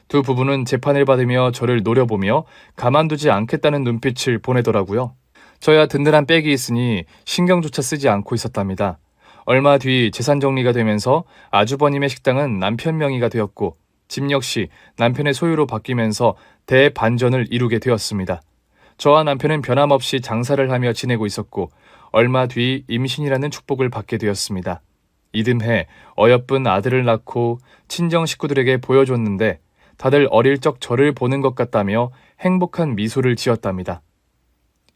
두 부부는 재판을 받으며 저를 노려보며 가만두지 않겠다는 눈빛을 보내더라고요. 저야 든든한 백이 있으니 신경조차 쓰지 않고 있었답니다. 얼마 뒤 재산 정리가 되면서 아주버님의 식당은 남편 명의가 되었고 집 역시 남편의 소유로 바뀌면서 대반전을 이루게 되었습니다. 저와 남편은 변함없이 장사를 하며 지내고 있었고 얼마 뒤 임신이라는 축복을 받게 되었습니다. 이듬해 어여쁜 아들을 낳고 친정 식구들에게 보여줬는데 다들 어릴 적 저를 보는 것 같다며 행복한 미소를 지었답니다.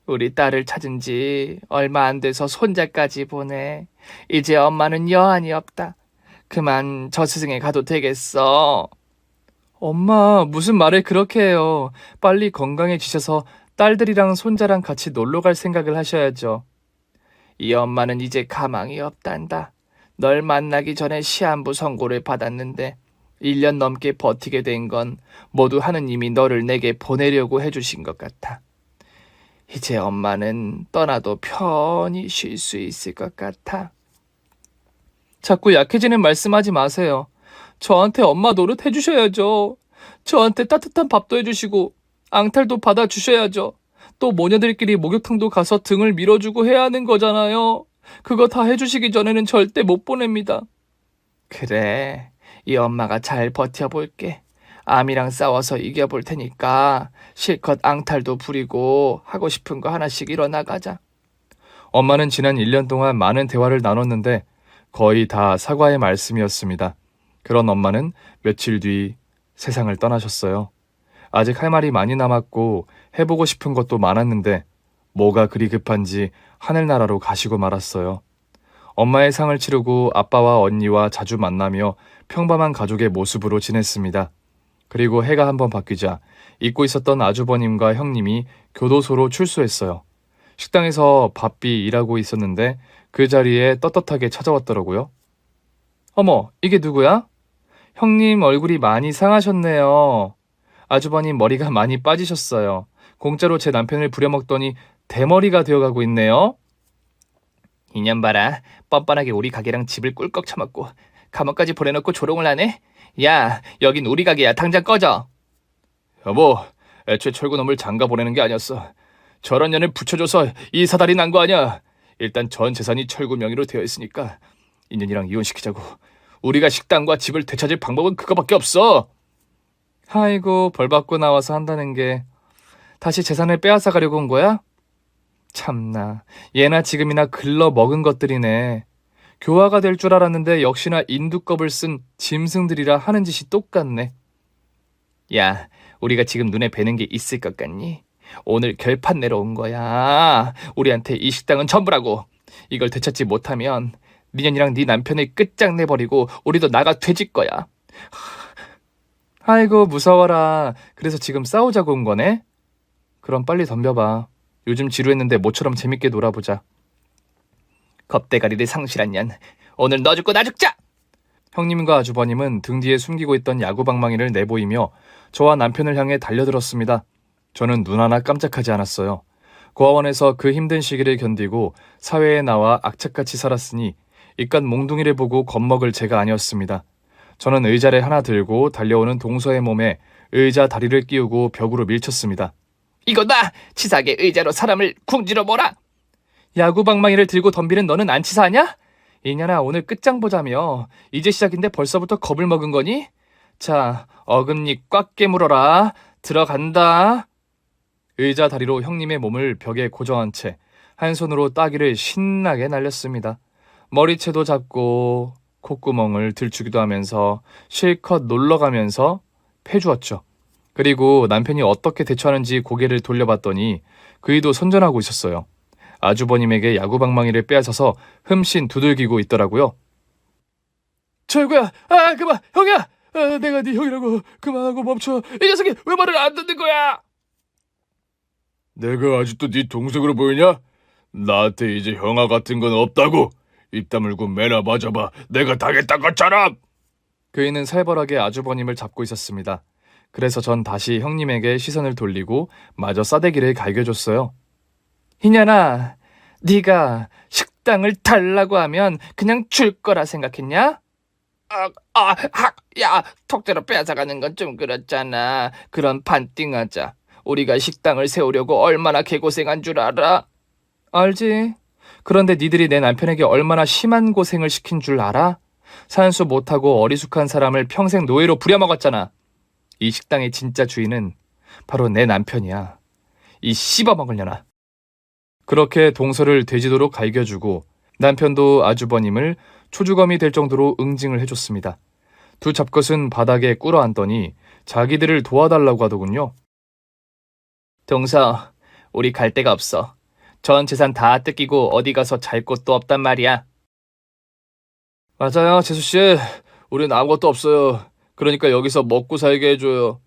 우리 딸을 찾은 지 얼마 안 돼서 손자까지 보내. 이제 엄마는 여한이 없다. 그만 저스승에 가도 되겠어. 엄마, 무슨 말을 그렇게 해요. 빨리 건강해지셔서 딸들이랑 손자랑 같이 놀러 갈 생각을 하셔야죠. 이 엄마는 이제 가망이 없단다. 널 만나기 전에 시한부 선고를 받았는데 1년 넘게 버티게 된 건 모두 하느님이 너를 내게 보내려고 해주신 것 같아. 이제 엄마는 떠나도 편히 쉴 수 있을 것 같아. 자꾸 약해지는 말씀하지 마세요. 저한테 엄마 노릇 해주셔야죠. 저한테 따뜻한 밥도 해주시고 앙탈도 받아주셔야죠. 또 모녀들끼리 목욕탕도 가서 등을 밀어주고 해야 하는 거잖아요. 그거 다 해주시기 전에는 절대 못 보냅니다. 그래, 이 엄마가 잘 버텨볼게. 암이랑 싸워서 이겨볼 테니까 실컷 앙탈도 부리고 하고 싶은 거 하나씩 일어나가자. 엄마는 지난 1년 동안 많은 대화를 나눴는데 거의 다 사과의 말씀이었습니다. 그런 엄마는 며칠 뒤 세상을 떠나셨어요. 아직 할 말이 많이 남았고 해보고 싶은 것도 많았는데 뭐가 그리 급한지 하늘나라로 가시고 말았어요. 엄마의 상을 치르고 아빠와 언니와 자주 만나며 평범한 가족의 모습으로 지냈습니다. 그리고 해가 한번 바뀌자 잊고 있었던 아주버님과 형님이 교도소로 출소했어요. 식당에서 바삐 일하고 있었는데 그 자리에 떳떳하게 찾아왔더라고요. 어머, 이게 누구야? 형님 얼굴이 많이 상하셨네요. 아주버님 머리가 많이 빠지셨어요. 공짜로 제 남편을 부려먹더니 대머리가 되어가고 있네요. 이년 봐라. 뻔뻔하게 우리 가게랑 집을 꿀꺽 처먹고 감옥까지 보내놓고 조롱을 하네? 야, 여긴 우리 가게야. 당장 꺼져. 여보, 애초에 철구놈을 장가 보내는 게 아니었어. 저런 년을 붙여줘서 이 사달이 난 거 아니야. 일단 전 재산이 철구 명의로 되어 있으니까 인연이랑 이혼시키자고. 우리가 식당과 집을 되찾을 방법은 그거밖에 없어. 아이고, 벌 받고 나와서 한다는 게 다시 재산을 빼앗아 가려고 온 거야? 참나, 예나 지금이나 글러 먹은 것들이네. 교화가 될 줄 알았는데 역시나 인두껍을 쓴 짐승들이라 하는 짓이 똑같네. 야, 우리가 지금 눈에 뵈는 게 있을 것 같니? 오늘 결판 내러 온 거야. 우리한테 이 식당은 전부라고. 이걸 되찾지 못하면 니년이랑 네 남편을 끝장내버리고 우리도 나가 돼질 거야. 아이고 무서워라. 그래서 지금 싸우자고 온 거네? 그럼 빨리 덤벼봐. 요즘 지루했는데 모처럼 재밌게 놀아보자. 겁대가리를 상실한 년. 오늘 너 죽고 나 죽자! 형님과 아주버님은 등 뒤에 숨기고 있던 야구방망이를 내보이며 저와 남편을 향해 달려들었습니다. 저는 눈 하나 깜짝하지 않았어요. 고아원에서 그 힘든 시기를 견디고 사회에 나와 악착같이 살았으니 이깟 몽둥이를 보고 겁먹을 제가 아니었습니다. 저는 의자를 하나 들고 달려오는 동서의 몸에 의자 다리를 끼우고 벽으로 밀쳤습니다. 이거다! 치사하게 의자로 사람을 궁지로 몰아! 야구방망이를 들고 덤비는 너는 안 치사하냐? 이년아, 오늘 끝장 보자며. 이제 시작인데 벌써부터 겁을 먹은 거니? 자, 어금니 꽉 깨물어라. 들어간다. 의자 다리로 형님의 몸을 벽에 고정한 채 한 손으로 따귀를 신나게 날렸습니다. 머리채도 잡고 콧구멍을 들추기도 하면서 실컷 놀러가면서 패주었죠. 그리고 남편이 어떻게 대처하는지 고개를 돌려봤더니 그이도 선전하고 있었어요. 아주버님에게 야구방망이를 빼앗아서 흠씬 두들기고 있더라고요. 철구야, 그만, 형이야! 내가 네 형이라고. 그만하고 멈춰. 이 녀석이 왜 말을 안 듣는 거야? 내가 아직도 네 동생으로 보이냐? 나한테 이제 형아 같은 건 없다고. 입 다물고 매나 맞아봐. 내가 당했던 것처럼. 그이는 살벌하게 아주버님을 잡고 있었습니다. 그래서 전 다시 형님에게 시선을 돌리고 마저 싸대기를 갈겨줬어요. 이년아, 네가 식당을 달라고 하면 그냥 줄 거라 생각했냐? 야, 통째로 뺏어가는 건 좀 그렇잖아. 그럼 반띵하자. 우리가 식당을 세우려고 얼마나 개고생한 줄 알아? 알지. 그런데 니들이 내 남편에게 얼마나 심한 고생을 시킨 줄 알아? 산수 못하고 어리숙한 사람을 평생 노예로 부려먹었잖아. 이 식당의 진짜 주인은 바로 내 남편이야. 이 씹어먹으려나. 그렇게 동서를 돼지도록 갈겨주고 남편도 아주버님을 초주검이 될 정도로 응징을 해줬습니다. 두 잡것은 바닥에 꿇어앉더니 자기들을 도와달라고 하더군요. 동서, 우리 갈 데가 없어. 전 재산 다 뜯기고 어디 가서 잘 곳도 없단 말이야. 맞아요, 재수씨. 우린 아무것도 없어요. 그러니까 여기서 먹고 살게 해줘요.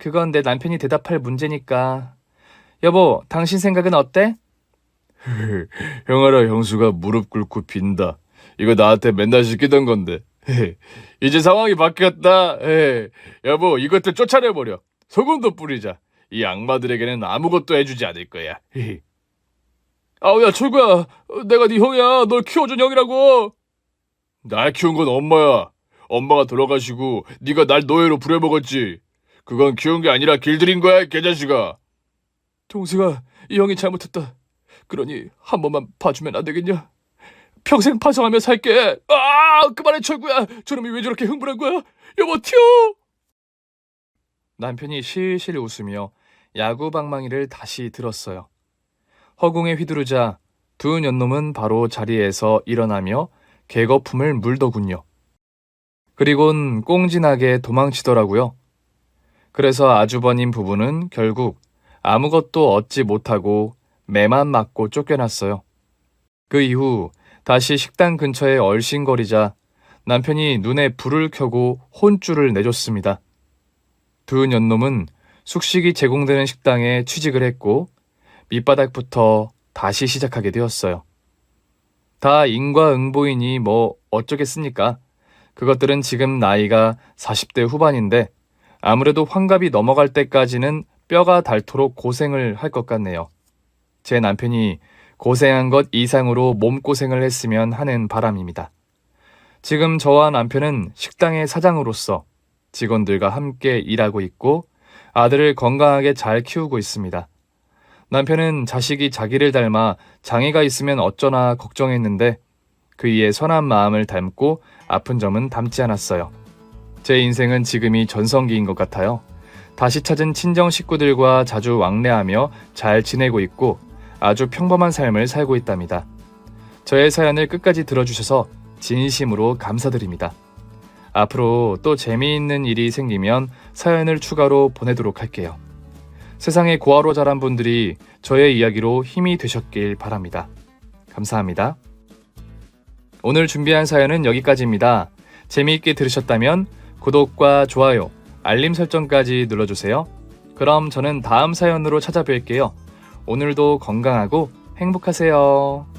그건 내 남편이 대답할 문제니까. 여보, 당신 생각은 어때? 형아라 형수가 무릎 꿇고 빈다. 이거 나한테 맨날 시키던 건데. 이제 상황이 바뀌었다. 여보, 이것들 쫓아내버려. 소금도 뿌리자. 이 악마들에게는 아무것도 해주지 않을 거야. 야, 철구야. 내가 네 형이야. 널 키워준 형이라고. 날 키운 건 엄마야. 엄마가 돌아가시고 네가 날 노예로 부려먹었지. 그건 키운 게 아니라 길들인 거야, 개자식아. 동생아, 이 형이 잘못했다. 그러니 한 번만 봐주면 안 되겠냐? 평생 반성하며 살게. 그만해, 철구야. 저놈이 왜 저렇게 흥분한 거야? 여보, 튀어! 남편이 실실 웃으며 야구방망이를 다시 들었어요. 허공에 휘두르자 두 년놈은 바로 자리에서 일어나며 개거품을 물더군요. 그리곤 꽁진하게 도망치더라고요. 그래서 아주버님 부부는 결국 아무것도 얻지 못하고 매만 맞고 쫓겨났어요. 그 이후 다시 식당 근처에 얼씬거리자 남편이 눈에 불을 켜고 혼쭐을 내줬습니다. 두 년놈은 숙식이 제공되는 식당에 취직을 했고 밑바닥부터 다시 시작하게 되었어요. 다 인과응보이니 뭐 어쩌겠습니까? 그것들은 지금 나이가 40대 후반인데 아무래도 환갑이 넘어갈 때까지는 뼈가 닳도록 고생을 할 것 같네요. 제 남편이 고생한 것 이상으로 몸고생을 했으면 하는 바람입니다. 지금 저와 남편은 식당의 사장으로서 직원들과 함께 일하고 있고 아들을 건강하게 잘 키우고 있습니다. 남편은 자식이 자기를 닮아 장애가 있으면 어쩌나 걱정했는데 그이의 선한 마음을 닮고 아픈 점은 닮지 않았어요. 제 인생은 지금이 전성기인 것 같아요. 다시 찾은 친정 식구들과 자주 왕래하며 잘 지내고 있고 아주 평범한 삶을 살고 있답니다. 저의 사연을 끝까지 들어주셔서 진심으로 감사드립니다. 앞으로 또 재미있는 일이 생기면 사연을 추가로 보내도록 할게요. 세상에 고아로 자란 분들이 저의 이야기로 힘이 되셨길 바랍니다. 감사합니다. 오늘 준비한 사연은 여기까지입니다. 재미있게 들으셨다면 구독과 좋아요, 알림 설정까지 눌러주세요. 그럼 저는 다음 사연으로 찾아뵐게요. 오늘도 건강하고 행복하세요.